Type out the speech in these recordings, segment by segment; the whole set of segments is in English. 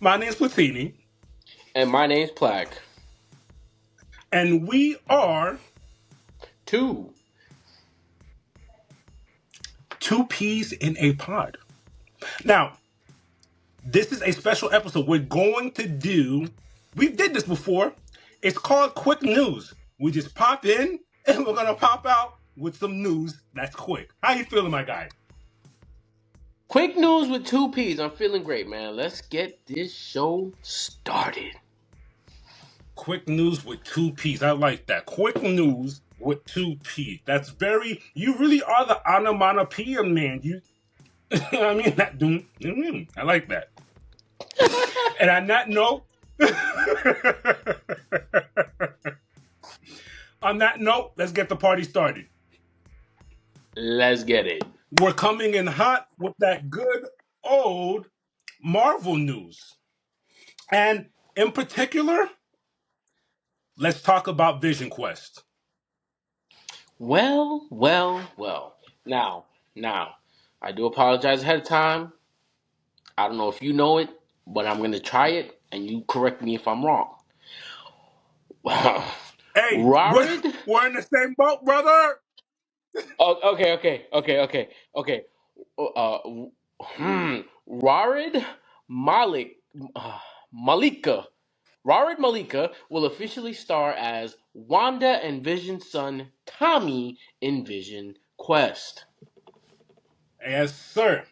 My name's Platini, And my name's Plaque. and we are Two. two peas in a pod. Now, this is a special episode. We're going to do. We did this before. It's called Quick News. We just pop in and we're gonna pop out with some news that's quick. How you feeling, my guy? Quick news with two P's. I'm feeling great, man. Let's get this show started. Quick news with two P's. I like that. Quick news with two P's. That's very. You really are the onomatopoeia man. You. I mean, that. I like that. And on that note, on that note, let's get the party started. Let's get it. We're coming in hot with that good old Marvel news. And in particular, let's talk about Vision Quest. Well. Now, I do apologize ahead of time. I don't know if you know it, but I'm going to try it, and you correct me if I'm wrong. Hey, Rarid? we're in the same boat, brother. Oh, okay. Uh, Rarid Malik, Malika. Rarid Malika will officially star as Wanda and Vision's son Tommy in Vision Quest. Yes, sir.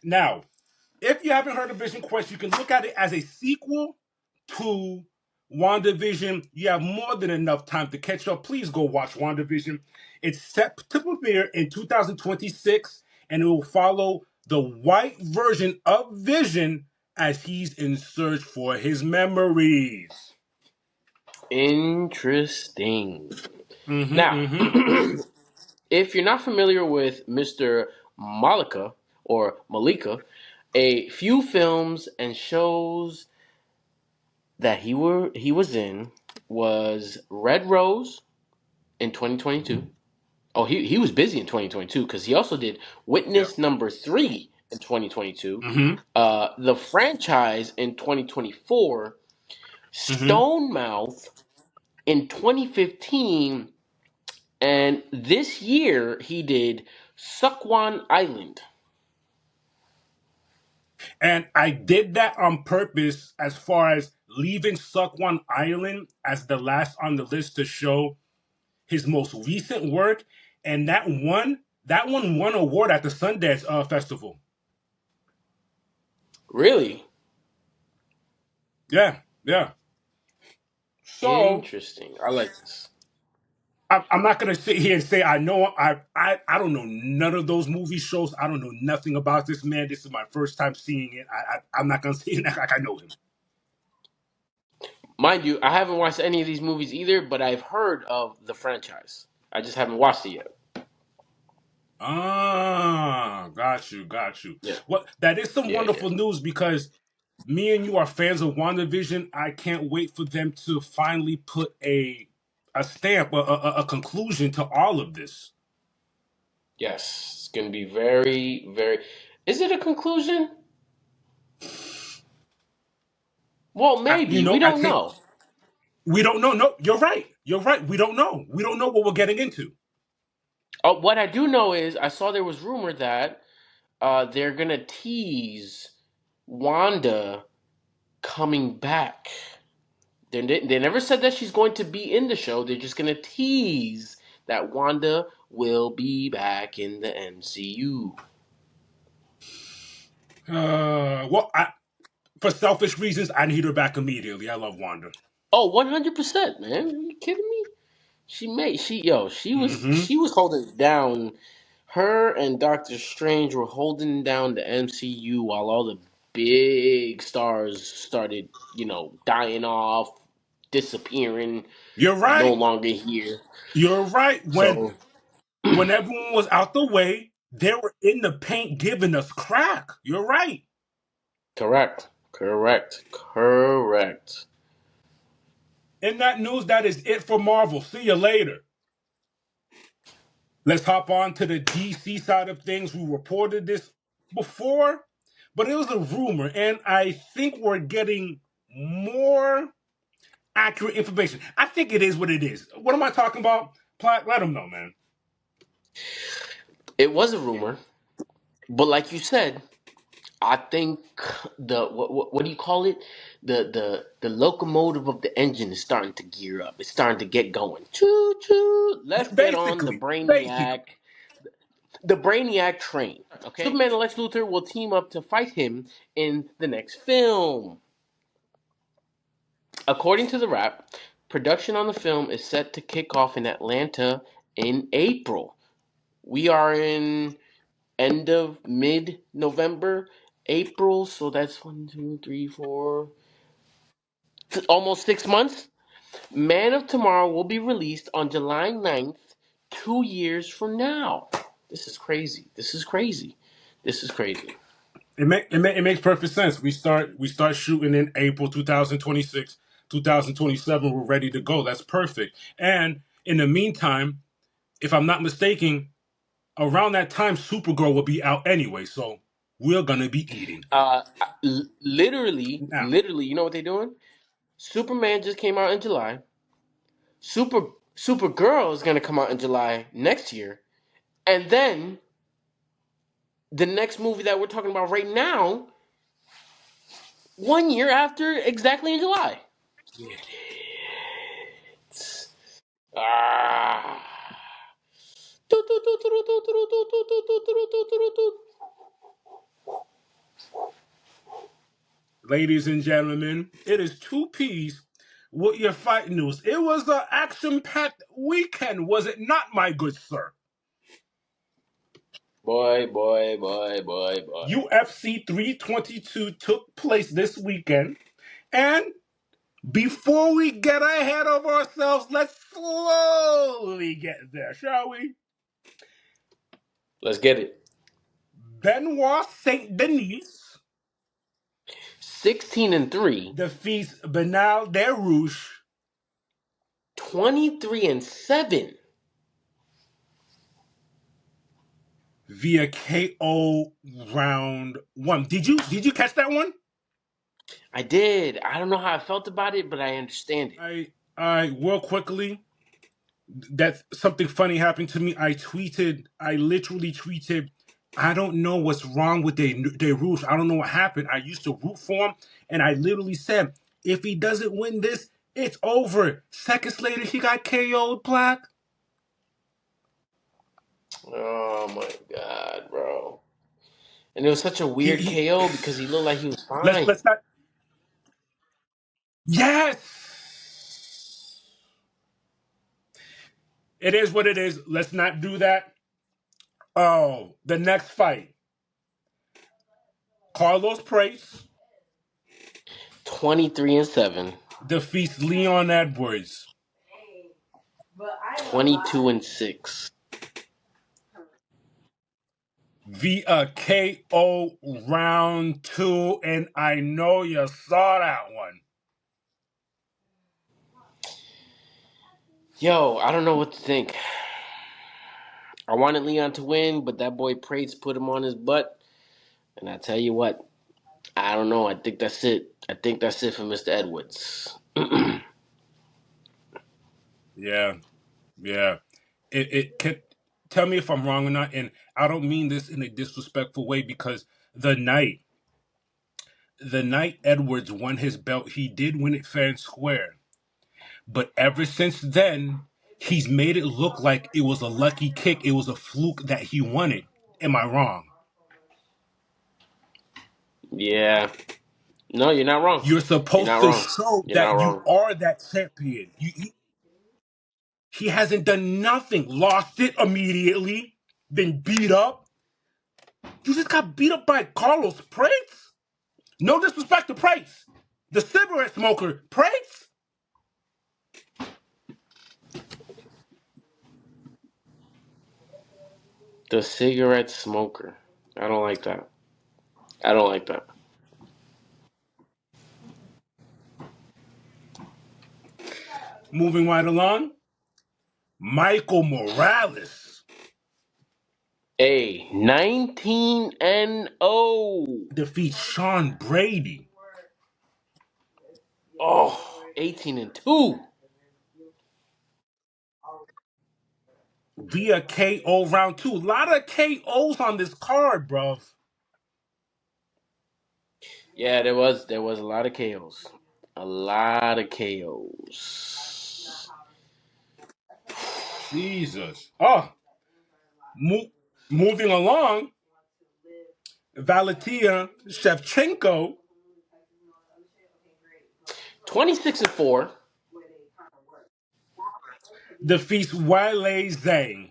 Now, if you haven't heard of Vision Quest, you can look at it as a sequel to WandaVision. You have more than enough time to catch up. Please go watch WandaVision. It's set to premiere in 2026, and it will follow the white version of Vision as he's in search for his memories. Interesting. Mm-hmm, Now, mm-hmm. if you're not familiar with Mr. Malika or Malika, a few films and shows that he was in was Red Rose in 2022. Oh, he was busy in 2022 because he also did Yeah. Witness number 3 in 2022, Mm-hmm. the franchise in 2024, Mm-hmm. Stonemouth in 2015, and this year he did Suckwan Island. And I did that on purpose as far as leaving Suck One Island as the last on the list to show his most recent work. And that one won an award at the Sundance Festival. Really Yeah, yeah. So interesting. I like this. I'm not gonna sit here and say I know I don't know none of those movie shows. I don't know nothing about this man. This is my first time seeing it. I'm not gonna say it like I know him. Mind you, I haven't watched any of these movies either, but I've heard of the franchise. I just haven't watched it yet. Ah, got you. Yeah, What that is some yeah. wonderful news because me and you are fans of WandaVision. I can't wait for them to finally put a stamp, a conclusion to all of this. Yes, it's going to be very. Is it a conclusion? Well, maybe. We I don't think know. we don't know. No, you're right. You're right. We don't know. We don't know what we're getting into. What I do know is I saw there was rumor that they're going to tease Wanda coming back. They never said that she's going to be in the show. They're just going to tease that Wanda will be back in the MCU. For selfish reasons, I need her back immediately. I love Wanda. Oh, 100%, man. Are you kidding me? Hmm. She was holding it down. Her and Doctor Strange were holding down the MCU while all the big stars started, dying off, disappearing, You're no right. longer here. You're right. So When everyone was out the way, they were in the paint giving us crack. You're right. correct. In that news, that is it for Marvel. See you later. Let's hop on to the DC side of things. We reported this before, but it was a rumor, and I think we're getting more accurate information. I think it is what it is. What am I talking about? Platt, let them know, man. It was a rumor, but like you said, I think the what do you call it? The locomotive of the engine is starting to gear up. It's starting to get going. Choo choo. Let's get on Basically. The Brainiac train. Okay, Superman and Lex Luthor will team up to fight him in the next film. According to the Wrap, production on the film is set to kick off in Atlanta in April. We are in end of mid November, April, so that's 1, 2, 3, 4, almost 6 months. Man of Tomorrow will be released on July 9th, 2 years from now. This is crazy. This is crazy. This is crazy. It makes perfect sense. We start shooting in April 2026, 2027. We're ready to go. That's perfect. And in the meantime, if I'm not mistaken, around that time, Supergirl will be out anyway. So we're gonna be eating. Uh, literally, Now, literally, you know what they're doing? Superman just came out in July. Supergirl is gonna come out in July next year, and then the next movie that we're talking about right now, 1 year after, exactly in July. Ah. ladies and gentlemen, it is two P's with your fight news. It was an action-packed weekend, was it not, my good sir? Boy, boy, boy, boy, boy. UFC 322 took place this weekend, and before we get ahead of ourselves, let's slowly get there, shall we? Let's get it. Benoit Saint Denis 16-3, defeats Benal Derouge 23-7. via KO round one. Did you catch that one? I did. I don't know how I felt about it, but I understand it. I real quickly, that something funny happened to me. I literally tweeted, I don't know what's wrong with their Rouge. I don't know what happened. I used to root for him, and I literally said, if he doesn't win this, it's over. Seconds later, he got KO'd, Black. Oh my god, bro. And it was such a He, weird he KO because he looked like he was fine. let's not. Yes, it is what it is. Let's not do that. Oh, the next fight, Carlos Prace 23-7. defeats Leon Edwards 22-6. via KO round two, and I know you saw that one. Yo, I don't know what to think. I wanted Leon to win, but that boy Prates put him on his butt. And I tell you what, I don't know. I think that's it. I think that's it for Mr. Edwards. Yeah, yeah. It can tell me if I'm wrong or not, and I don't mean this in a disrespectful way because the night the night Edwards won his belt, he did win it fair and square. But ever since then, he's made it look like it was a lucky kick. It was a fluke that he won it. Am I wrong? Yeah. No, you're not wrong. You're You're supposed not to wrong. show You're not that you wrong. are that champion. He hasn't done nothing. Lost it immediately, been beat up. You just got beat up by Carlos Prates? No disrespect to Prates. The cigarette smoker, Prates? The cigarette smoker. I don't like that. I don't like that. Moving right along, Michael Morales A 19-0. Defeats Sean Brady Oh, 18-2. via KO round two. A lot of KOs on this card, bro. Yeah, there was a lot of KOs. A lot of KOs. Jesus. Oh, mo- moving along, Valentina Shevchenko 26-4. defeats Weili Zhang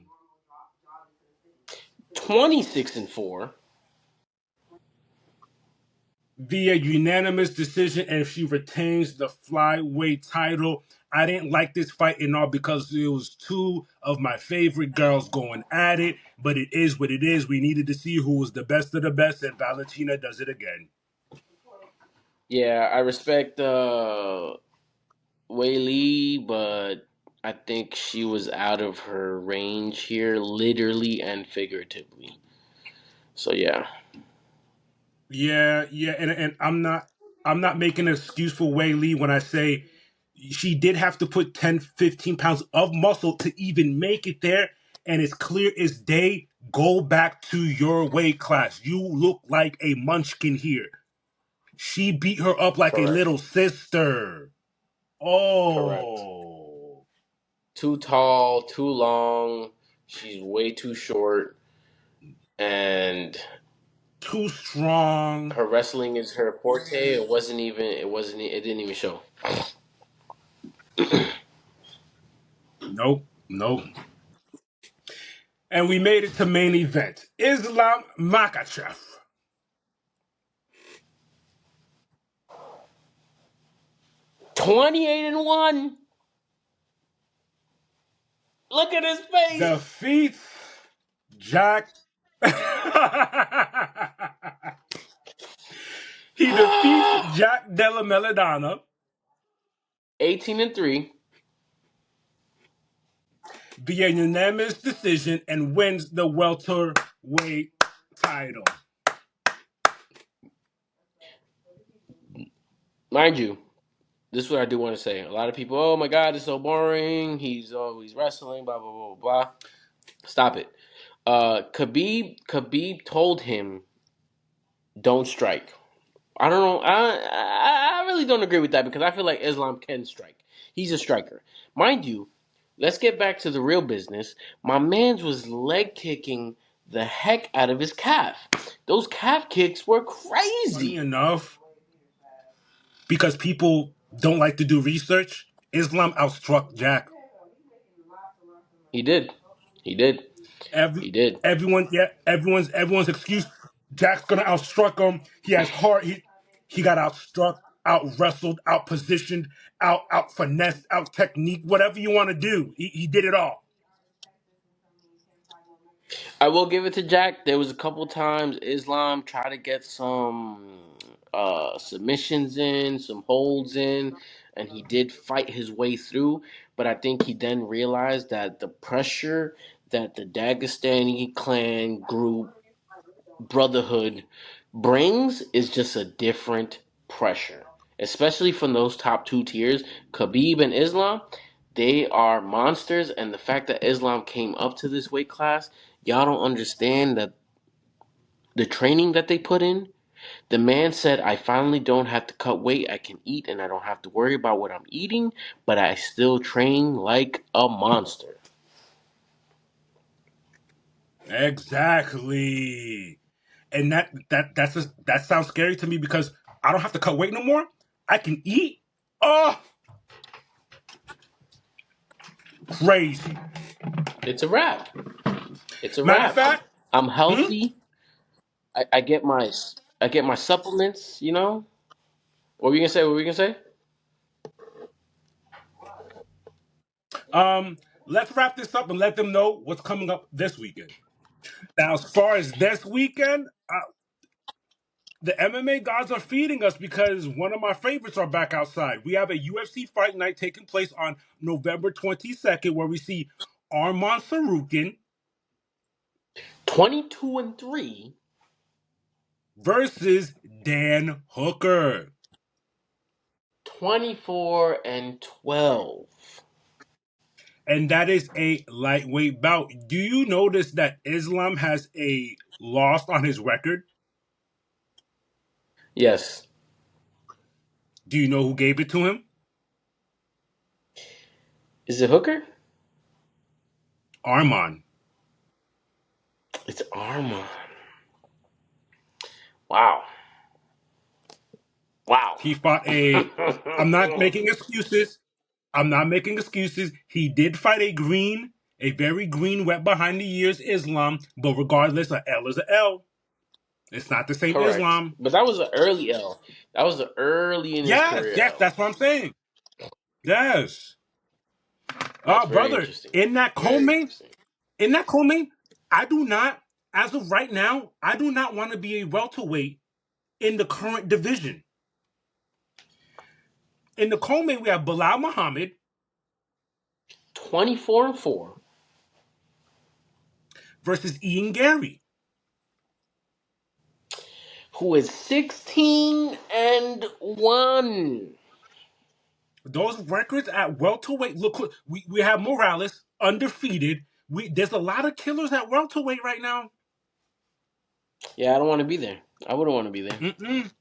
26-4. via unanimous decision, and she retains the flyweight title. I didn't like this fight and all because it was two of my favorite girls going at it, but it is what it is. We needed to see who was the best of the best, and Valentina does it again. Yeah, I respect Wei Lee, but I think she was out of her range here, literally and figuratively. So yeah. Yeah, and I'm not making an excuse for Wei Lee when I say she did have to put 10, 15 pounds of muscle to even make it there. And it's clear as day, go back to your weight class. You look like a munchkin here. She beat her up like a Correct. little sister. Correct. Oh, Too tall, too long. She's way too short, and too strong. her wrestling is her forte. It wasn't even. It wasn't. It didn't even show. Nope, nope. And we made it to main event. Islam Makachev 28-1. Look at his face. defeats Jack. He defeats Jack Della Melodana 18-3. via unanimous decision and wins the welterweight title. Mind you, this is what I do want to say. A lot of people, oh my God, it's so boring. He's always wrestling, blah blah blah blah. Stop it. Khabib told him, don't strike. I don't know. I really don't agree with that because I feel like Islam can strike. He's a striker, mind you. Let's get back to the real business. My man's was leg kicking the heck out of his calf. Those calf kicks were Funny crazy. enough, because people don't like to do research, Islam outstruck Jack. He did. He did. Every He did. everyone's excuse. Jack's gonna outstruck him. He has heart. He got outstruck, out wrestled, out positioned, out finessed, out technique. Whatever you want to do, he did it all. I will give it to Jack. There was a couple times Islam tried to get some submissions in, some holds in, and he did fight his way through. But I think he then realized that the pressure that the Dagestani clan group brotherhood brings is just a different pressure, especially from those top two tiers, Khabib and Islam. They are monsters, and the fact that Islam came up to this weight class, y'all don't understand that the training that they put in. The man said, I finally don't have to cut weight. I can eat and I don't have to worry about what I'm eating, but I still train like a monster. Exactly. And that sounds scary to me because I don't have to cut weight no more. I can eat. Oh, crazy. It's a wrap. It's a Matter of wrap. fact, I'm hmm? healthy. I get my supplements. You know what were you gonna say? What were you gonna say? um, let's wrap this up and let them know what's coming up this weekend. Now, as far as this weekend, the MMA gods are feeding us because one of my favorites are back outside. We have a UFC fight night taking place on November 22nd where we see Arman Sarukin 22-3 versus Dan Hooker. 24-12. And that is a lightweight bout. Do you notice that Islam has a loss on his record? Yes. Do you know who gave it to him? Is it Hooker? Arman. It's Armand. Wow. Wow. He fought a. I'm not making excuses. I'm not making excuses. He did fight a very green, wet behind the ears Islam, but regardless, a L is a L. It's not the same Correct. Islam. But that was an early L. That was an early in his Yes, career yes, L. that's what I'm saying. Yes. That's very Brother, interesting. in that Very co-main, interesting. I do not, as of right now, I do not want to be a welterweight in the current division. In the co-main, we have Bilal Muhammad 24-4. versus Ian Gary. Who is 16-1. Those records at welterweight, look, we have Morales undefeated. There's a lot of killers at welterweight right now. Yeah, I don't want to be there. I wouldn't want to be there. Mm-mm.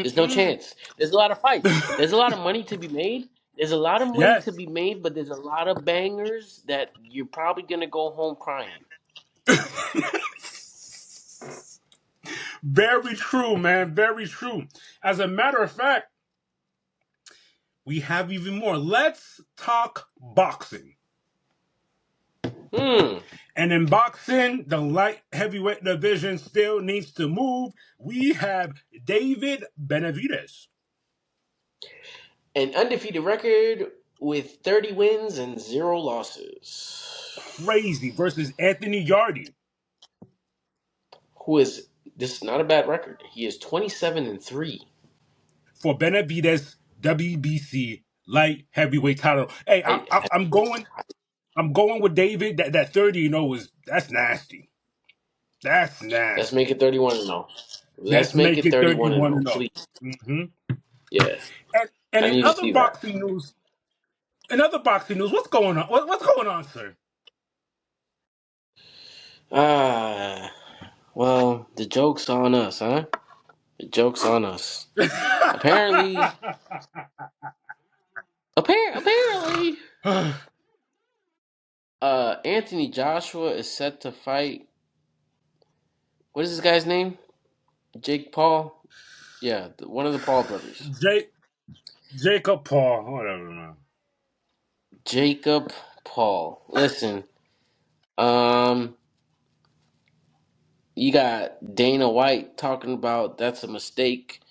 There's no Mm-mm. chance. There's a lot of fights. There's a lot of money to be made. There's a lot of money Yes. to be made, but there's a lot of bangers that you're probably gonna go home crying. Very true, man. Very true. As a matter of fact, we have even more. Let's talk boxing. Hmm. And in boxing, the light heavyweight division still needs to move. We have David Benavidez. An undefeated record with 30 wins and 0 losses. Crazy versus Anthony Yarde. Who is this is not a bad record. He is 27-3. For Benavidez WBC light heavyweight title. Hey, I'm going with David. That 30, that's nasty. That's Let's nasty. make it 31-0. Let's Let's make make it it 31-0, 31 and 0. please. Mm-hmm. Yeah. And I in need to other see that. boxing news, what's going on? What's going on, sir? Ah, well, the joke's on us, huh? The joke's on us. Apparently, apparently, Anthony Joshua is set to fight. What is this guy's name? Jake Paul. Yeah, one of the Paul brothers. Jake, Jacob Paul, whatever, man. Jacob Paul. Listen, um, you got Dana White talking about that's a mistake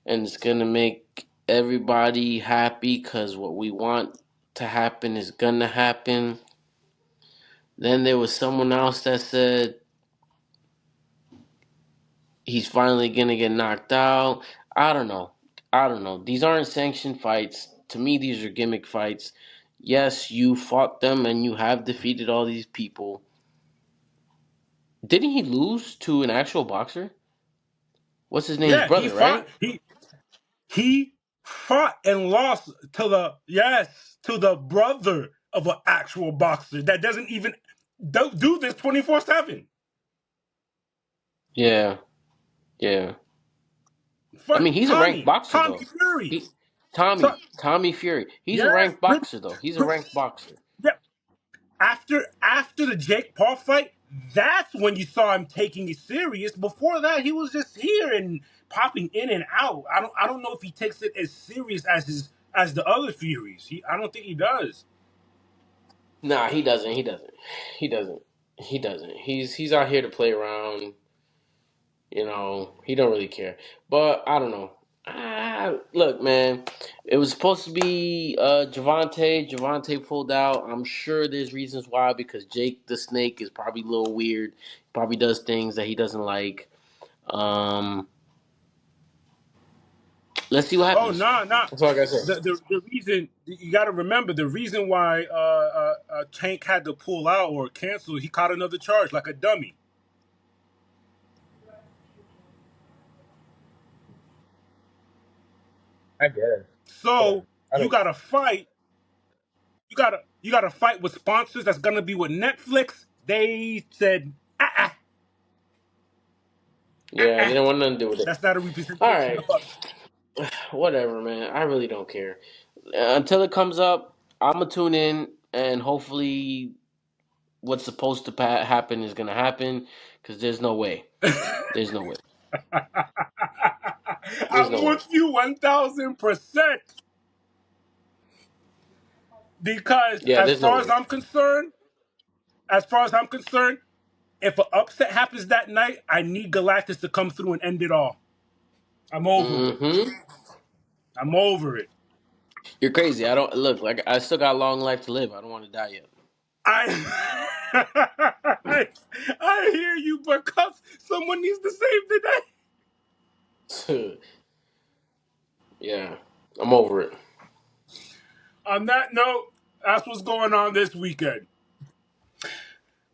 and it's gonna make everybody happy because what we want to happen is gonna happen. Then there was someone else that said he's finally gonna get knocked out. I don't know. I don't know. These aren't sanctioned fights. To me, these are gimmick fights. Yes, you fought them and you have defeated all these people. Didn't he lose to an actual boxer? What's his name's Yeah, brother, right? he fought and lost to the brother of an actual boxer that doesn't even do this 24/7. Yeah, yeah. I mean, he's a ranked boxer Tommy though. Fury. He, Tommy Fury. He's a Yes, ranked boxer though. He's a ranked boxer. yeah. After the Jake Paul fight, that's when you saw him taking it serious. Before that, he was just here and popping in and out. I don't know if he takes it as serious as the other Furies. I don't think he does. Nah, he doesn't. He doesn't. He doesn't. He doesn't. He's out here to play around. You know, he don't really care. But I don't know. Look, man, it was supposed to be Javante. Javante pulled out. I'm sure there's reasons why because Jake the Snake is probably a little weird. Probably does things that he doesn't like. Um, let's see what Oh, happens. nah. That's all I gotta say. The reason you got to remember the reason why Tank had to pull out or cancel, he caught another charge like a dummy. I guess. Whatever. So I you don't. gotta fight. You gotta fight with sponsors. That's gonna be with Netflix. They said, Yeah, they uh. don't want nothing to do with it. That's not a All representation right, of us. whatever, man. I really don't care. Until it comes up, I'm gonna tune in, and hopefully, what's supposed to happen is gonna happen. Because there's no way. There's no way. There's I'm no way. with you 1,000%. Because Yeah, as there's no far as way. I'm concerned, as far as I'm concerned, if an upset happens that night, I need Galactus to come through and end it all. I'm over it. Mm-hmm. I'm over it. You're crazy. I don't look like I still got a long life to live. I don't want to die I I hear you, because someone needs to save the day. yet. Yeah, I'm over it. On that note, that's what's going on this weekend.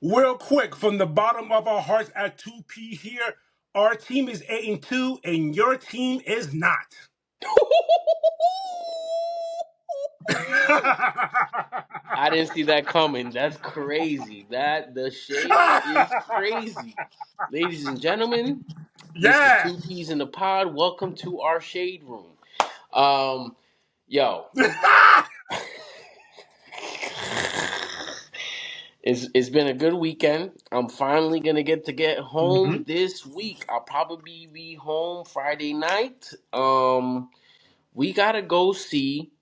Real quick, from the bottom of our hearts at 2P here, our team is 8-2, and your team is not. I didn't see that coming. That's crazy. That the shade is crazy. Ladies and gentlemen, this is Yeah. two peas in the pod. Welcome to our shade room. Um, yo, it's been a good weekend. I'm finally gonna get home Mhm. this week. I'll probably be home Friday night. We gotta go see.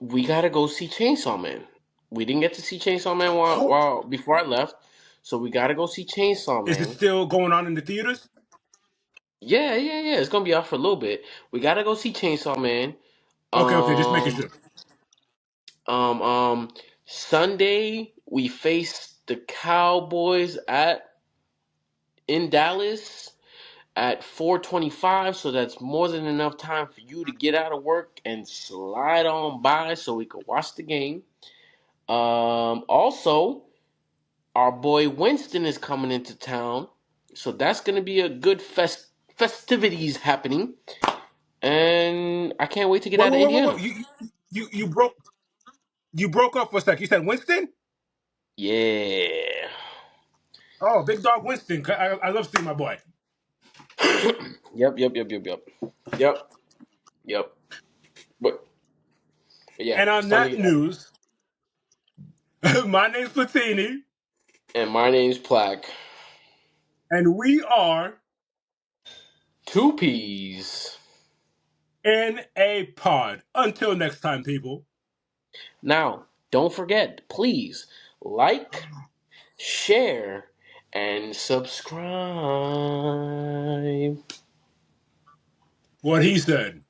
We gotta go see Chainsaw Man. We didn't get to see Chainsaw Man while before I left, so we gotta go see Chainsaw Is it Man. still going on in the theaters? Yeah, yeah, yeah. It's gonna be out for a little bit. We gotta go see Chainsaw Man. Okay, okay, just making Um, sure. um, um. Sunday we face the Cowboys at in Dallas at 4:25. So that's more than enough time for you to get out of work and slide on by so we could watch the game. Also, our boy Winston is coming into town, so that's gonna be a good festivities happening, and I can't wait to get Wait, out of wait, wait, wait, Indiana. wait. You broke up for a sec. You said Winston? Yeah. Oh, big dog Winston. I love seeing my boy. Yep, yep, yep, yep, yep, yep, yep. But, but yeah, And it's on time to that get out. news, my name's Platini, And my name's Plaque. and we are Two peas. in a pod. Until next time, people. Now, don't forget, please like, share, and subscribe. What he said.